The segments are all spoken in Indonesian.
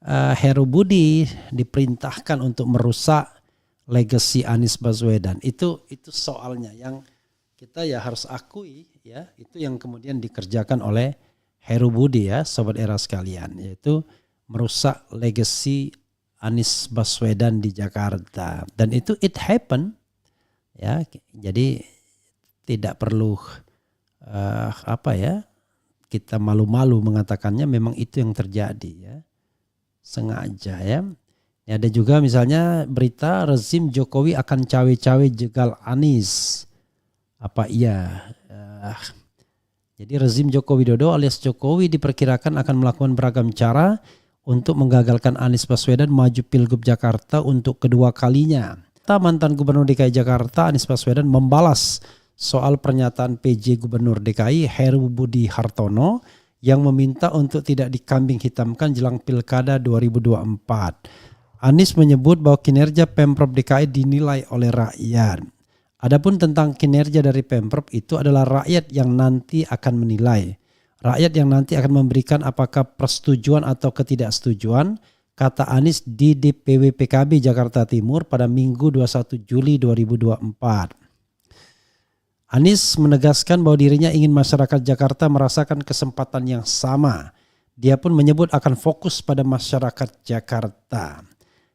Heru Budi diperintahkan untuk merusak legasi Anies Baswedan. Itu soalnya yang kita ya harus akui ya, itu yang kemudian dikerjakan oleh Heru Budi ya, sobat era sekalian, yaitu merusak legasi Anies Baswedan di Jakarta. Dan itu it happen ya. Jadi tidak perlu kita malu-malu mengatakannya, memang itu yang terjadi ya. Sengaja ya. Ada juga misalnya berita rezim Jokowi akan cawe-cawe jegal Anies. Apa iya? Jadi rezim Joko Widodo alias Jokowi diperkirakan akan melakukan beragam cara untuk menggagalkan Anies Baswedan maju Pilgub Jakarta untuk kedua kalinya. Mantan Gubernur DKI Jakarta Anies Baswedan membalas soal pernyataan PJ Gubernur DKI Heru Budi Hartono yang meminta untuk tidak dikambing hitamkan jelang Pilkada 2024. Anies menyebut bahwa kinerja Pemprov DKI dinilai oleh rakyat. Adapun tentang kinerja dari Pemprov, itu adalah rakyat yang nanti akan menilai. Rakyat yang nanti akan memberikan apakah persetujuan atau ketidaksetujuan, kata Anies di DPW PKB Jakarta Timur pada Minggu 21 Juli 2024. Anies menegaskan bahwa dirinya ingin masyarakat Jakarta merasakan kesempatan yang sama. Dia pun menyebut akan fokus pada masyarakat Jakarta.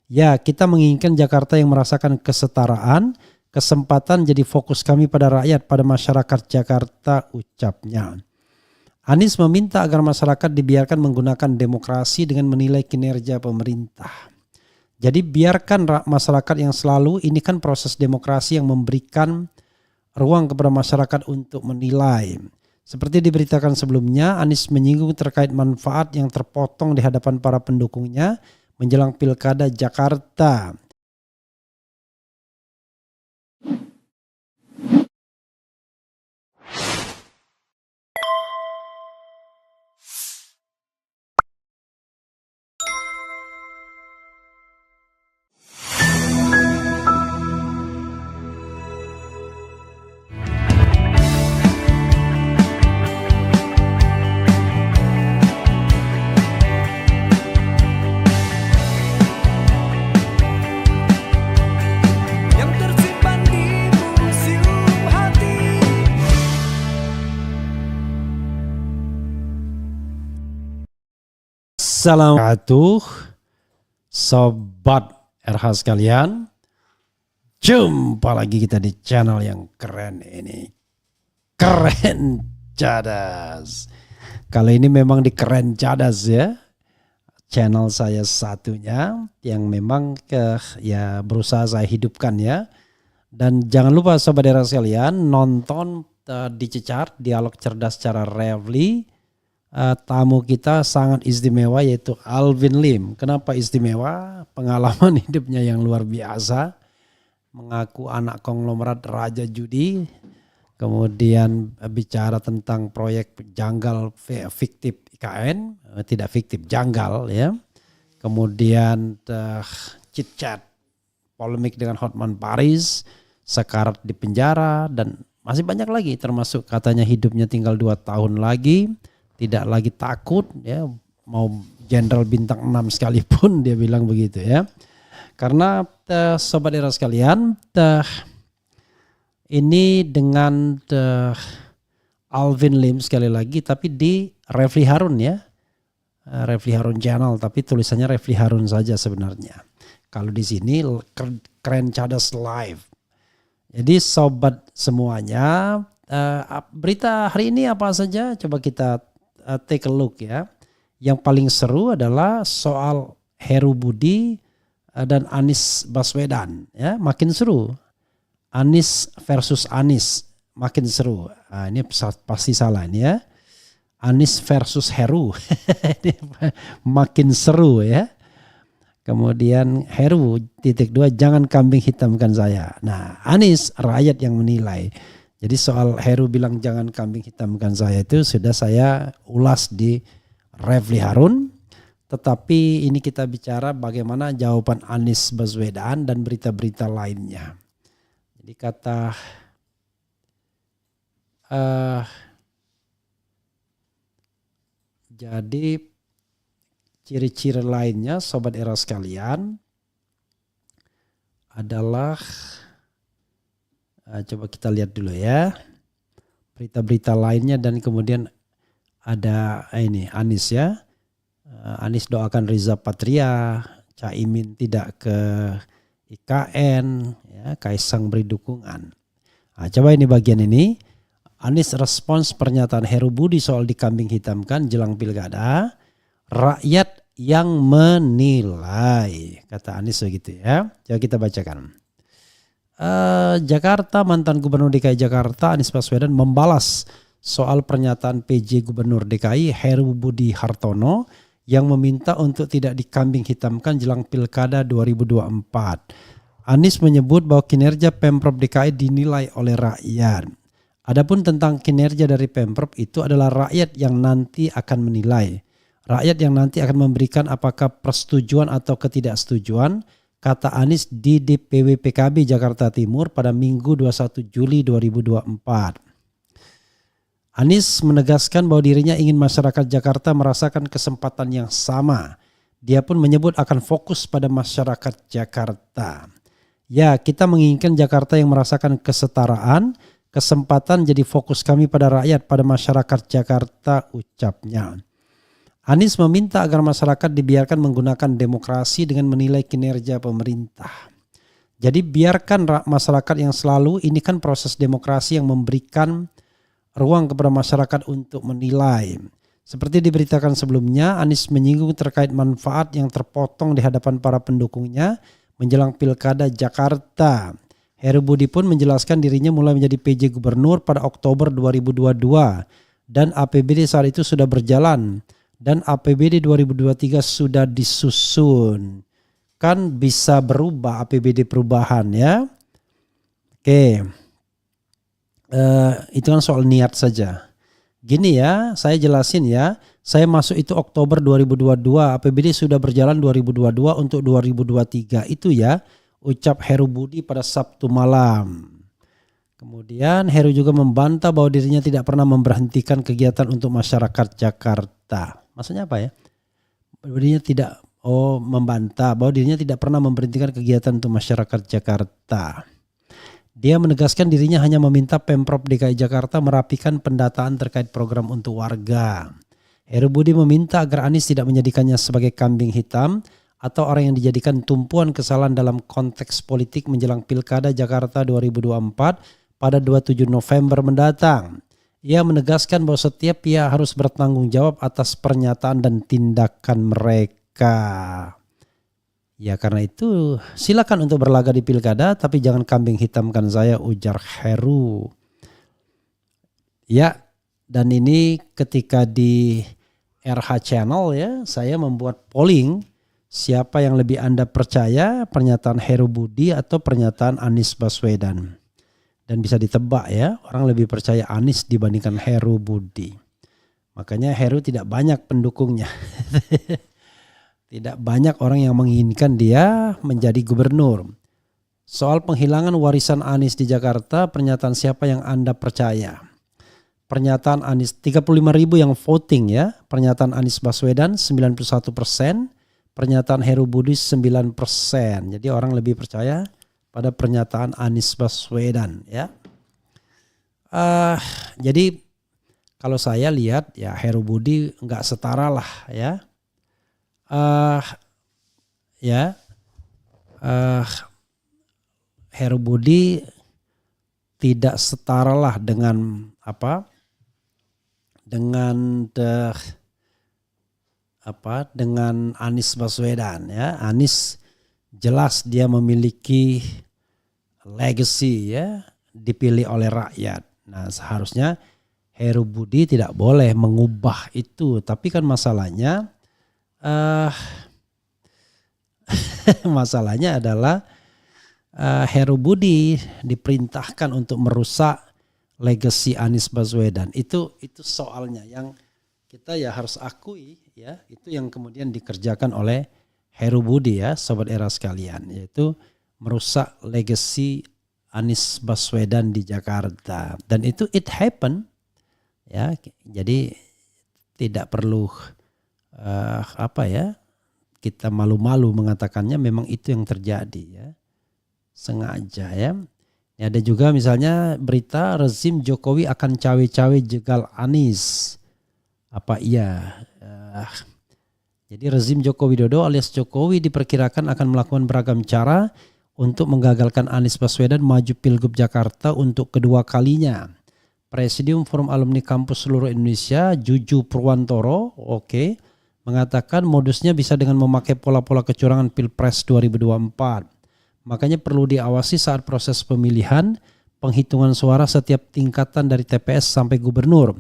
Ya, kita menginginkan Jakarta yang merasakan kesetaraan, kesempatan, jadi fokus kami pada rakyat, pada masyarakat Jakarta, ucapnya. Anies meminta agar masyarakat dibiarkan menggunakan demokrasi dengan menilai kinerja pemerintah. Jadi biarkan masyarakat yang selalu, ini kan proses demokrasi yang memberikan ruang kepada masyarakat untuk menilai. Seperti diberitakan sebelumnya, Anies menyinggung terkait manfaat yang terpotong di hadapan para pendukungnya menjelang Pilkada Jakarta. Assalamualaikum sobat RH sekalian. Jumpa lagi kita di channel yang keren ini. Keren Cadas. Kali ini memang di Keren Cadas ya. Channel saya satunya yang memang berusaha saya hidupkan ya. Dan jangan lupa sobat RH sekalian nonton dicecar dialog cerdas secara Revli. Tamu kita sangat istimewa yaitu Alvin Lim. Kenapa istimewa? Pengalaman hidupnya yang luar biasa. Mengaku anak konglomerat raja judi. Kemudian bicara tentang proyek janggal fiktif IKN. Tidak fiktif, janggal ya. Kemudian chit-chat polemik dengan Hotman Paris. Sekarat di penjara dan masih banyak lagi. Termasuk katanya hidupnya tinggal 2 tahun lagi. Tidak lagi takut ya, mau jenderal bintang 6 sekalipun dia bilang begitu ya. Karena sobat era sekalian, ini dengan Alvin Lim sekali lagi tapi di Revli Harun ya. Revli Harun channel tapi tulisannya Revli Harun saja sebenarnya. Kalau di sini Keren Cadas Live. Jadi sobat semuanya, berita hari ini apa saja coba kita take a look ya. Yang paling seru adalah soal Heru Budi dan Anies Baswedan ya, makin seru. Anies versus Anies makin seru. Ini pasti salah ini ya. Anies versus Heru. Ini makin seru ya. Kemudian Heru .2 jangan kambing hitamkan saya. Nah, Anies rakyat yang menilai. Jadi soal Heru bilang jangan kambing hitamkan saya itu sudah saya ulas di Revli Harun. Tetapi ini kita bicara bagaimana jawaban Anies Baswedan dan berita-berita lainnya. Jadi jadi ciri-ciri lainnya Sobat Era sekalian adalah, coba kita lihat dulu ya, berita-berita lainnya. Dan kemudian ada ini Anies ya, Anies doakan Riza Patria, Caimin tidak ke IKN, ya, Kaisang beri dukungan. Nah, coba ini bagian ini, Anies respons pernyataan Heru Budi soal dikambing hitamkan jelang pilkada, rakyat yang menilai, kata Anies begitu ya. Coba kita bacakan. Jakarta, mantan Gubernur DKI Jakarta Anies Baswedan membalas soal pernyataan PJ Gubernur DKI Heru Budi Hartono yang meminta untuk tidak dikambing hitamkan jelang pilkada 2024. Anies menyebut bahwa kinerja Pemprov DKI dinilai oleh rakyat. Adapun tentang kinerja dari Pemprov, itu adalah rakyat yang nanti akan menilai. Rakyat yang nanti akan memberikan apakah persetujuan atau ketidaksetujuan, kata Anies di DPW PKB Jakarta Timur pada Minggu 21 Juli 2024. Anies menegaskan bahwa dirinya ingin masyarakat Jakarta merasakan kesempatan yang sama. Dia pun menyebut akan fokus pada masyarakat Jakarta. Ya, kita menginginkan Jakarta yang merasakan kesetaraan, kesempatan, jadi fokus kami pada rakyat, pada masyarakat Jakarta, ucapnya. Anies meminta agar masyarakat dibiarkan menggunakan demokrasi dengan menilai kinerja pemerintah. Jadi biarkan masyarakat yang selalu, ini kan proses demokrasi yang memberikan ruang kepada masyarakat untuk menilai. Seperti diberitakan sebelumnya, Anies menyinggung terkait manfaat yang terpotong di hadapan para pendukungnya menjelang pilkada Jakarta. Heru Budi pun menjelaskan dirinya mulai menjadi PJ Gubernur pada Oktober 2022 dan APBD saat itu sudah berjalan. Dan APBD 2023 sudah disusun. Kan bisa berubah APBD perubahan ya. Oke. Itu kan soal niat saja. Gini ya, saya jelasin ya. Saya masuk itu Oktober 2022, APBD sudah berjalan 2022 untuk 2023. Itu ya, ucap Heru Budi pada Sabtu malam. Kemudian Heru juga membantah bahwa dirinya tidak pernah memberhentikan kegiatan untuk masyarakat Jakarta. Maksudnya apa ya? Dirinya tidak membantah bahwa dirinya tidak pernah memberhentikan kegiatan untuk masyarakat Jakarta. Dia menegaskan dirinya hanya meminta Pemprov DKI Jakarta merapikan pendataan terkait program untuk warga. Heru Budi meminta agar Anies tidak menjadikannya sebagai kambing hitam atau orang yang dijadikan tumpuan kesalahan dalam konteks politik menjelang Pilkada Jakarta 2024 pada 27 November mendatang. Ia menegaskan bahwa setiap pihak harus bertanggung jawab atas pernyataan dan tindakan mereka. Ya karena itu silakan untuk berlaga di pilkada tapi jangan kambing hitamkan saya, ujar Heru. Ya, dan ini ketika di RH Channel ya, saya membuat polling siapa yang lebih Anda percaya, pernyataan Heru Budi atau pernyataan Anies Baswedan. Dan bisa ditebak ya, orang lebih percaya Anies dibandingkan Heru Budi. Makanya Heru tidak banyak pendukungnya. Tidak banyak orang yang menginginkan dia menjadi gubernur. Soal penghilangan warisan Anies di Jakarta, pernyataan siapa yang Anda percaya? Pernyataan Anies, 35.000 yang voting ya. Pernyataan Anies Baswedan 91%, pernyataan Heru Budi 9%. Jadi orang lebih percaya pada pernyataan Anies Baswedan ya. Jadi kalau saya lihat ya Heru Budi nggak setara lah ya. Heru Budi tidak setara lah dengan dengan Anies Baswedan ya. Anies jelas dia memiliki legacy ya, dipilih oleh rakyat. Nah, seharusnya Heru Budi tidak boleh mengubah itu, tapi kan masalahnya masalahnya adalah Heru Budi diperintahkan untuk merusak legacy Anies Baswedan. Itu soalnya yang kita ya harus akui ya, itu yang kemudian dikerjakan oleh Heru Budi ya, Sobat Era sekalian, yaitu merusak legacy Anies Baswedan di Jakarta. Dan itu it happen ya, jadi tidak perlu apa ya, kita malu-malu mengatakannya, memang itu yang terjadi ya, sengaja ya. Ini ada juga misalnya berita rezim Jokowi akan cawe-cawe jegal Anies. Apa iya? Jadi rezim Joko Widodo alias Jokowi diperkirakan akan melakukan beragam cara untuk menggagalkan Anies Baswedan maju Pilgub Jakarta untuk kedua kalinya. Presidium Forum Alumni Kampus Seluruh Indonesia, Juju Purwantoro, mengatakan modusnya bisa dengan memakai pola-pola kecurangan Pilpres 2024. Makanya perlu diawasi saat proses pemilihan, penghitungan suara setiap tingkatan dari TPS sampai gubernur,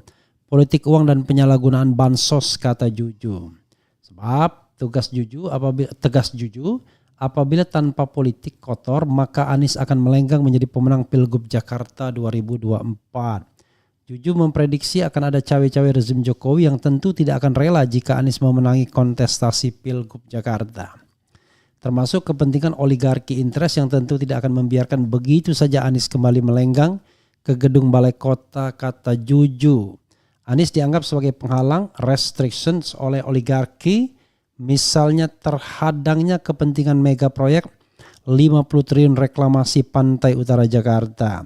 politik uang dan penyalahgunaan bansos, kata Juju. Sebab tegas Juju, apabila tanpa politik kotor maka Anies akan melenggang menjadi pemenang Pilgub Jakarta 2024. Juju memprediksi akan ada cawe-cawe rezim Jokowi yang tentu tidak akan rela jika Anies memenangi kontestasi Pilgub Jakarta. Termasuk kepentingan oligarki interest yang tentu tidak akan membiarkan begitu saja Anies kembali melenggang ke gedung balai kota, kata Juju. Anies dianggap sebagai penghalang restrictions oleh oligarki, misalnya terhadangnya kepentingan mega proyek 50 triliun reklamasi pantai utara Jakarta.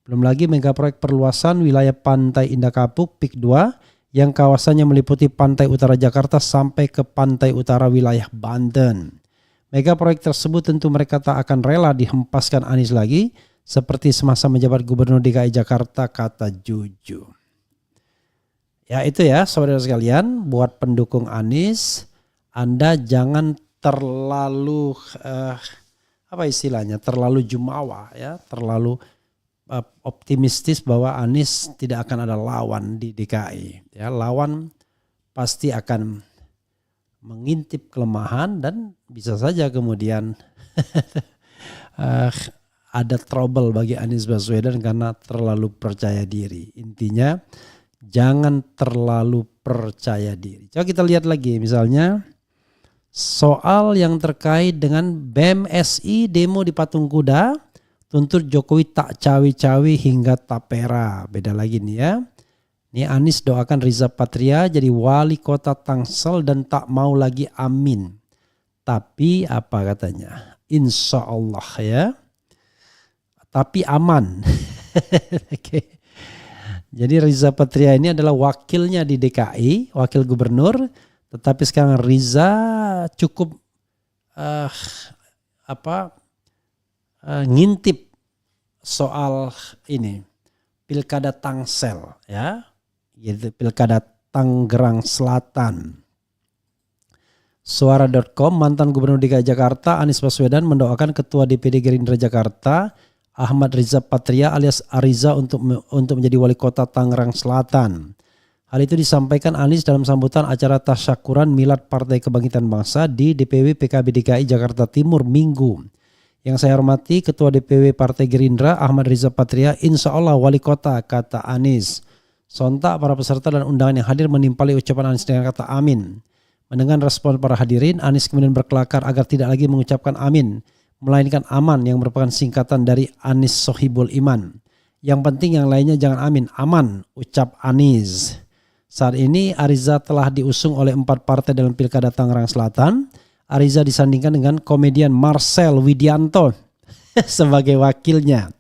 Belum lagi mega proyek perluasan wilayah pantai Indah Kapuk PIK 2 yang kawasannya meliputi pantai utara Jakarta sampai ke pantai utara wilayah Banten. Mega proyek tersebut tentu mereka tak akan rela dihempaskan Anies lagi seperti semasa menjabat Gubernur DKI Jakarta, kata Juju. Ya itu ya saudara sekalian, buat pendukung Anies, Anda jangan terlalu terlalu jumawa ya, terlalu optimistis bahwa Anies tidak akan ada lawan di DKI. Ya, lawan pasti akan mengintip kelemahan dan bisa saja kemudian ada trouble bagi Anies Baswedan karena terlalu percaya diri. Intinya jangan terlalu percaya diri. Coba kita lihat lagi misalnya soal yang terkait dengan BEM SI demo di Patung Kuda, tuntut Jokowi tak cawe-cawe hingga tapera. Beda lagi nih ya. Ini Anies doakan Riza Patria jadi wali kota Tangsel dan tak mau lagi amin. Tapi apa katanya? Insya Allah ya. Tapi aman. Oke. Jadi Riza Patria ini adalah wakilnya di DKI, wakil gubernur. Tetapi sekarang Riza cukup ngintip soal ini Pilkada Tangsel ya, yaitu Pilkada Tangerang Selatan. Suara.com, mantan Gubernur DKI Jakarta Anies Baswedan mendoakan Ketua DPD Gerindra Jakarta Ahmad Riza Patria alias Ariza untuk menjadi wali kota Tangerang Selatan. Hal itu disampaikan Anies dalam sambutan acara tasyakuran Milad Partai Kebangkitan Bangsa di DPW PKB DKI Jakarta Timur Minggu. Yang saya hormati Ketua DPW Partai Gerindra Ahmad Riza Patria, insya Allah wali kota, kata Anies. Sontak para peserta dan undangan yang hadir menimpali ucapan Anies dengan kata amin. Mendengar respon para hadirin, Anies kemudian berkelakar agar tidak lagi mengucapkan amin, melainkan aman yang merupakan singkatan dari Anies Sohibul Iman. Yang penting yang lainnya jangan amin, aman, ucap Anies. Saat ini Ariza telah diusung oleh 4 partai dalam Pilkada Tangerang Selatan. Ariza disandingkan dengan komedian Marcel Widianto sebagai wakilnya.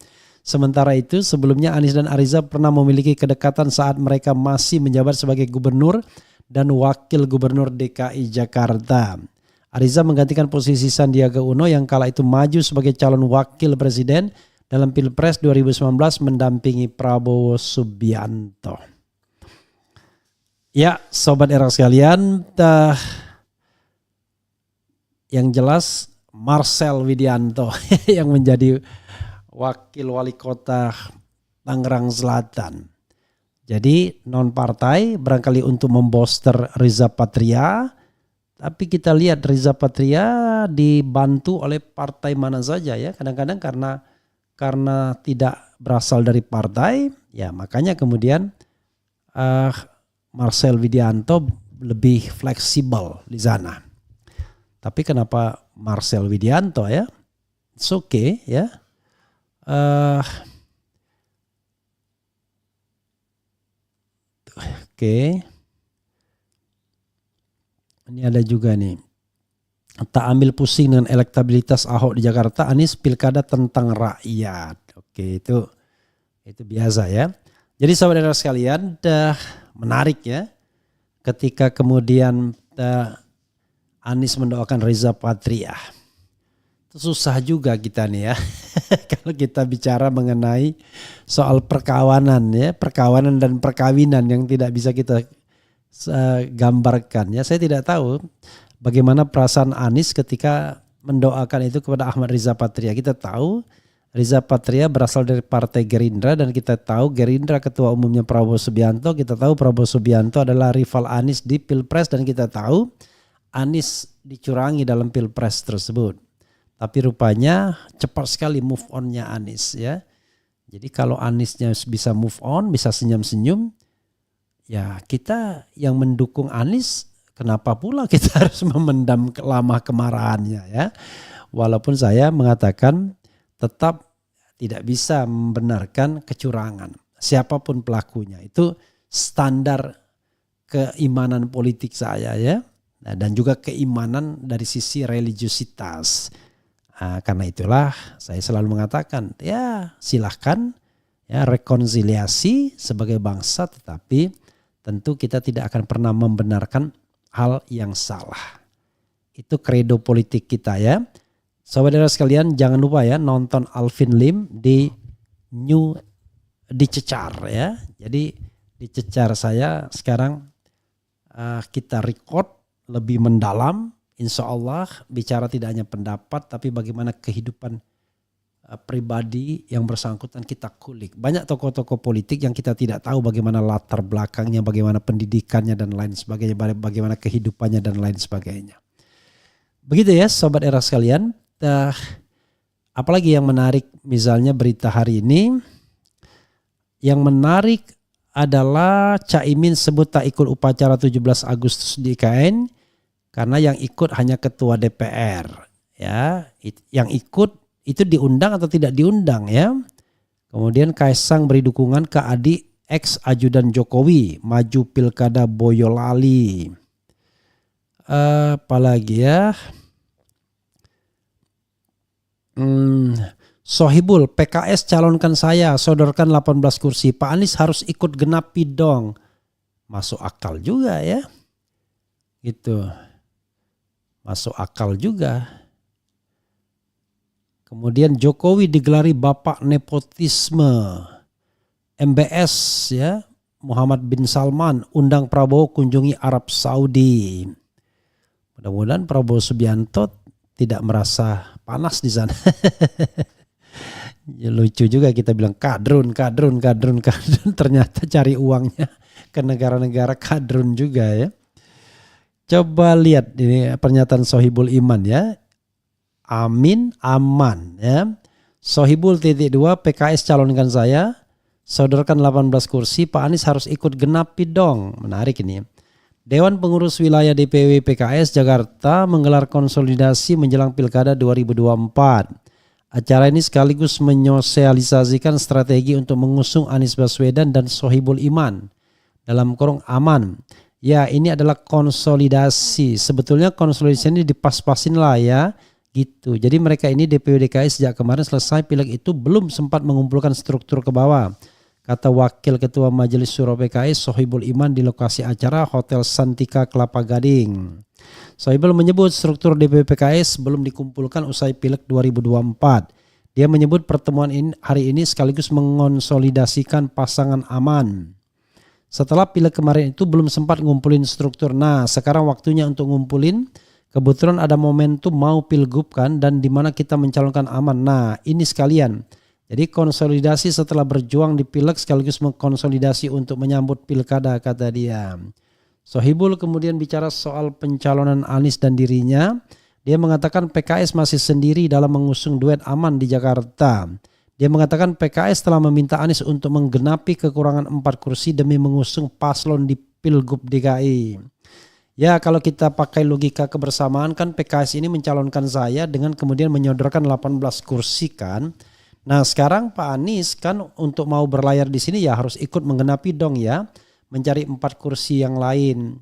Sementara itu sebelumnya Anies dan Ariza pernah memiliki kedekatan saat mereka masih menjabat sebagai gubernur dan wakil gubernur DKI Jakarta. Ariza menggantikan posisi Sandiaga Uno yang kala itu maju sebagai calon wakil presiden dalam Pilpres 2019 mendampingi Prabowo Subianto. Ya, sobat era sekalian, yang jelas Marcel Widianto yang menjadi wakil wali kota Tangerang Selatan. Jadi non partai barangkali untuk membolster Riza Patria. Tapi kita lihat Riza Patria dibantu oleh partai mana saja ya. Kadang-kadang karena tidak berasal dari partai, ya makanya kemudian Marcel Widianto lebih fleksibel di sana. Tapi kenapa Marcel Widianto ya? It's okay ya. Oke. Ini ada juga nih. Tak ambil pusing dengan elektabilitas Ahok di Jakarta, Anies pilkada tentang rakyat. Oke, itu biasa ya. Jadi saudara sekalian, menarik ya. Ketika kemudian Anies mendoakan Reza Patria. Itu susah juga kita nih ya. Kalau kita bicara mengenai soal perkawanan ya, perkawanan dan perkawinan yang tidak bisa kita gambarkan ya. Saya tidak tahu bagaimana perasaan Anies ketika mendoakan itu kepada Ahmad Riza Patria. Kita tahu Riza Patria berasal dari Partai Gerindra dan kita tahu Gerindra ketua umumnya Prabowo Subianto. Kita tahu Prabowo Subianto adalah rival Anies di Pilpres dan kita tahu Anies dicurangi dalam Pilpres tersebut. Tapi rupanya cepat sekali move on-nya Anies ya. Jadi kalau Aniesnya bisa move on, bisa senyum-senyum, ya kita yang mendukung Anies, kenapa pula kita harus memendam lama kemarahannya ya. Walaupun saya mengatakan tetap tidak bisa membenarkan kecurangan. Siapapun pelakunya, itu standar keimanan politik saya ya. Nah, dan juga keimanan dari sisi religiusitas. Karena itulah saya selalu mengatakan ya silahkan ya rekonsiliasi sebagai bangsa, tetapi tentu kita tidak akan pernah membenarkan hal yang salah. Itu kredo politik kita ya. Saudara sekalian jangan lupa ya nonton Alvin Lim di Dicecar ya. Jadi Dicecar saya sekarang kita record lebih mendalam. Insya Allah bicara tidak hanya pendapat tapi bagaimana kehidupan pribadi yang bersangkutan kita kulik. Banyak tokoh-tokoh politik yang kita tidak tahu bagaimana latar belakangnya, bagaimana pendidikannya dan lain sebagainya, bagaimana kehidupannya dan lain sebagainya. Begitu ya Sobat Era sekalian. Apalagi yang menarik misalnya berita hari ini. Yang menarik adalah Caimin sebut tak ikut upacara 17 Agustus di IKN. Karena yang ikut hanya ketua DPR ya, yang ikut itu diundang atau tidak diundang ya. Kemudian Kaisang beri dukungan ke adik ex ajudan Jokowi maju pilkada Boyolali. Apalagi ya, Sohibul PKS calonkan saya sodorkan 18 kursi, Pak Anies harus ikut genapi dong. Masuk akal juga ya, gitu. Masuk akal juga. Kemudian Jokowi digelari bapak nepotisme. MBS ya, Muhammad bin Salman undang Prabowo kunjungi Arab Saudi. Mudah-mudahan Prabowo Subianto tidak merasa panas di sana. Ya, lucu juga kita bilang kadrun. Ternyata cari uangnya ke negara-negara kadrun juga ya. Coba lihat ini pernyataan Sohibul Iman ya. Amin aman ya. Sohibul .2 PKS calonkan saya. Sodorkan 18 kursi, Pak Anies harus ikut genapi dong. Menarik ini. Dewan Pengurus Wilayah DPW PKS Jakarta menggelar konsolidasi menjelang Pilkada 2024. Acara ini sekaligus menyosialisasikan strategi untuk mengusung Anies Baswedan dan Sohibul Iman. Dalam kurung aman. Ya ini adalah konsolidasi. Sebetulnya konsolidasi ini dipas-pasin lah ya. Gitu. Jadi mereka ini DPW DKI sejak kemarin selesai pileg itu belum sempat mengumpulkan struktur ke bawah. Kata Wakil Ketua Majelis Syuro PKI Sohibul Iman di lokasi acara Hotel Santika Kelapa Gading. Sohibul menyebut struktur DPW PKS belum dikumpulkan usai pileg 2024. Dia menyebut pertemuan hari ini sekaligus mengonsolidasikan pasangan aman. Setelah pileg kemarin itu belum sempat ngumpulin struktur. Nah sekarang waktunya untuk ngumpulin. Kebetulan ada momentum mau pilgub kan dan dimana kita mencalonkan aman. Nah ini sekalian. Jadi konsolidasi setelah berjuang di pileg sekaligus mengkonsolidasi untuk menyambut pilkada kata dia. Sohibul kemudian bicara soal pencalonan Anies dan dirinya. Dia mengatakan PKS masih sendiri dalam mengusung duet aman di Jakarta. Dia mengatakan PKS telah meminta Anies untuk menggenapi kekurangan 4 kursi demi mengusung paslon di Pilgub DKI. Ya kalau kita pakai logika kebersamaan kan PKS ini mencalonkan saya dengan kemudian menyodorkan 18 kursi kan. Nah sekarang Pak Anies kan untuk mau berlayar di sini ya harus ikut menggenapi dong ya. Mencari 4 kursi yang lain.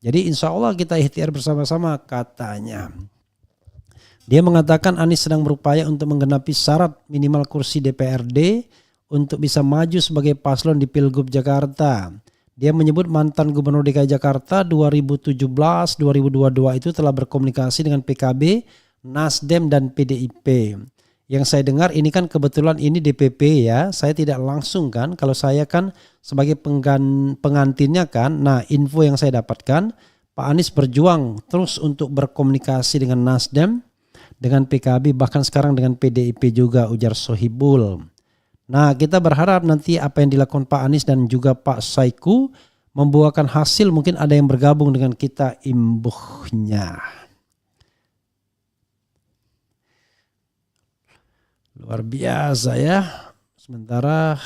Jadi insya Allah kita ikhtiar bersama-sama katanya. Dia mengatakan Anies sedang berupaya untuk menggenapi syarat minimal kursi DPRD untuk bisa maju sebagai paslon di Pilgub Jakarta. Dia menyebut mantan Gubernur DKI Jakarta 2017-2022 itu telah berkomunikasi dengan PKB, Nasdem dan PDIP. Yang saya dengar ini kan kebetulan ini DPP ya, saya tidak langsung kan, kalau saya kan sebagai pengantinnya kan. Nah, info yang saya dapatkan Pak Anies berjuang terus untuk berkomunikasi dengan Nasdem, dengan PKB, bahkan sekarang dengan PDIP juga, ujar Sohibul. Nah, kita berharap nanti apa yang dilakukan Pak Anies dan juga Pak Saiku membuahkan hasil, mungkin ada yang bergabung dengan kita imbuhnya. Luar biasa ya. Sementara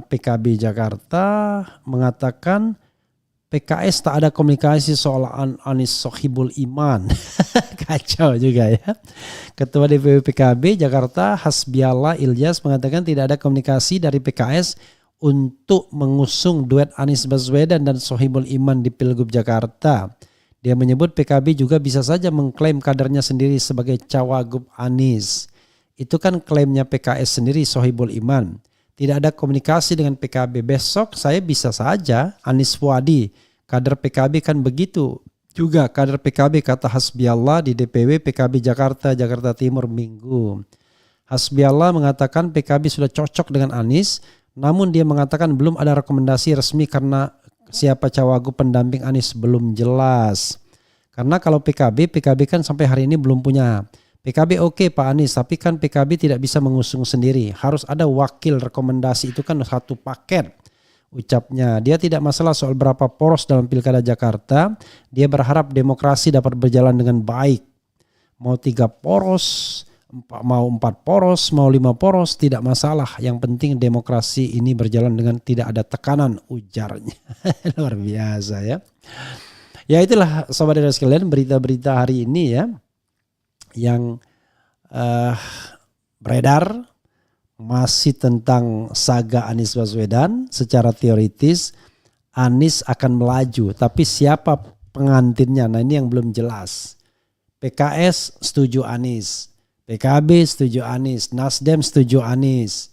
PKB Jakarta mengatakan PKS tak ada komunikasi soal Anies Sohibul Iman. Kacau juga ya. Ketua DPP PKB Jakarta Hasbiallah Ilyas mengatakan tidak ada komunikasi dari PKS untuk mengusung duet Anies Baswedan dan Sohibul Iman di Pilgub Jakarta. Dia menyebut PKB juga bisa saja mengklaim kadernya sendiri sebagai cawagup Anies. Itu kan klaimnya PKS sendiri, Sohibul Iman. Tidak ada komunikasi dengan PKB. Besok saya bisa saja Anies Fuadi, kader PKB kan begitu. Juga kader PKB kata Hasbiallah di DPW PKB Jakarta Timur Minggu. Hasbiallah mengatakan PKB sudah cocok dengan Anies, namun dia mengatakan belum ada rekomendasi resmi karena siapa cawagup pendamping Anies belum jelas. Karena kalau PKB kan sampai hari ini belum punya. PKB oke Pak Anies, tapi kan PKB tidak bisa mengusung sendiri. Harus ada wakil rekomendasi, itu kan satu paket ucapnya. Dia tidak masalah soal berapa poros dalam Pilkada Jakarta. Dia berharap demokrasi dapat berjalan dengan baik. Mau 3 poros, mau 4 poros, mau 5 poros, tidak masalah. Yang penting demokrasi ini berjalan dengan tidak ada tekanan, ujarnya. Luar biasa ya. Ya itulah saudara sekalian berita-berita hari ini ya. Yang beredar masih tentang saga Anies Baswedan. Secara teoritis Anies akan melaju, tapi siapa pengantinnya? Nah ini yang belum jelas. PKS setuju Anies, PKB setuju Anies, Nasdem setuju Anies,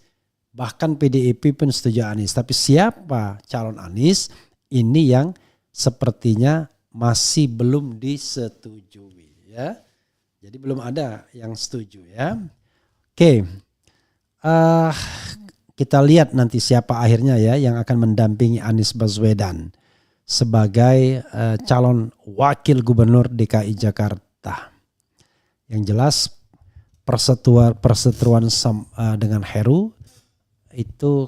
bahkan PDIP pun setuju Anies. Tapi siapa calon Anies? Ini yang sepertinya masih belum disetujui ya. Jadi belum ada yang setuju ya. Oke, kita lihat nanti siapa akhirnya ya yang akan mendampingi Anies Baswedan sebagai calon wakil gubernur DKI Jakarta. Yang jelas perseteruan dengan Heru itu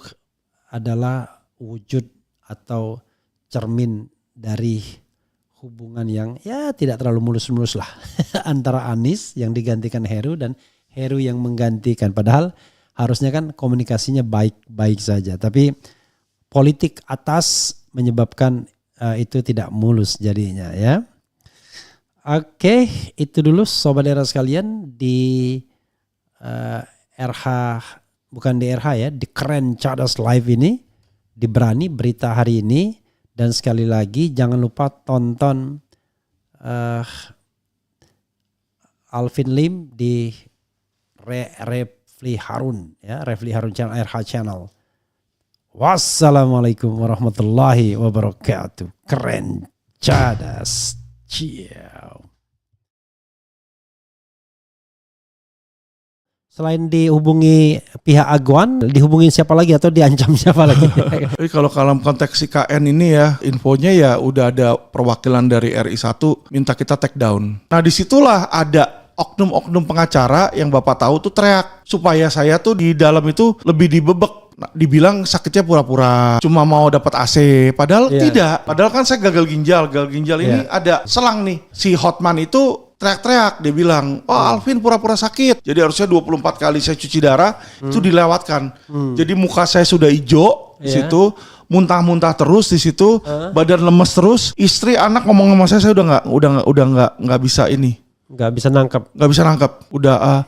adalah wujud atau cermin dari hubungan yang ya tidak terlalu mulus-mulus lah antara Anies yang digantikan Heru dan Heru yang menggantikan. Padahal harusnya kan komunikasinya baik-baik saja. Tapi politik atas menyebabkan itu tidak mulus jadinya ya. Oke, itu dulu sobat era sekalian di RH, bukan di RH ya, di Keren Cadas Live ini, di Berani berita hari ini. Dan sekali lagi jangan lupa tonton Alvin Lim di Refli Harun ya, Refli Harun channel, RH channel. Wassalamualaikum warahmatullahi wabarakatuh. Keren Cadas. Ciao. Selain dihubungi pihak Aguan, dihubungin siapa lagi atau diancam siapa lagi? Tapi kalau dalam konteks IKN ini ya, infonya ya udah ada perwakilan dari RI1 minta kita take down. Nah disitulah ada oknum-oknum pengacara yang Bapak tahu tuh teriak supaya saya tuh di dalam itu lebih dibebek. Nah, dibilang sakitnya pura-pura cuma mau dapat AC, padahal tidak. Padahal kan saya gagal ginjal ini ada selang nih. Si Hotman itu teriak-teriak, dia bilang, Alvin pura-pura sakit. Jadi harusnya 24 kali saya cuci darah itu dilewatkan. Jadi muka saya sudah hijau di situ, muntah-muntah terus di situ, badan lemes terus. Istri, anak ngomong sama saya udah nggak bisa ini. Nggak bisa nangkep. Udah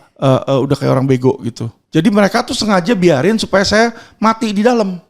kayak orang bego gitu. Jadi mereka tuh sengaja biarin supaya saya mati di dalam.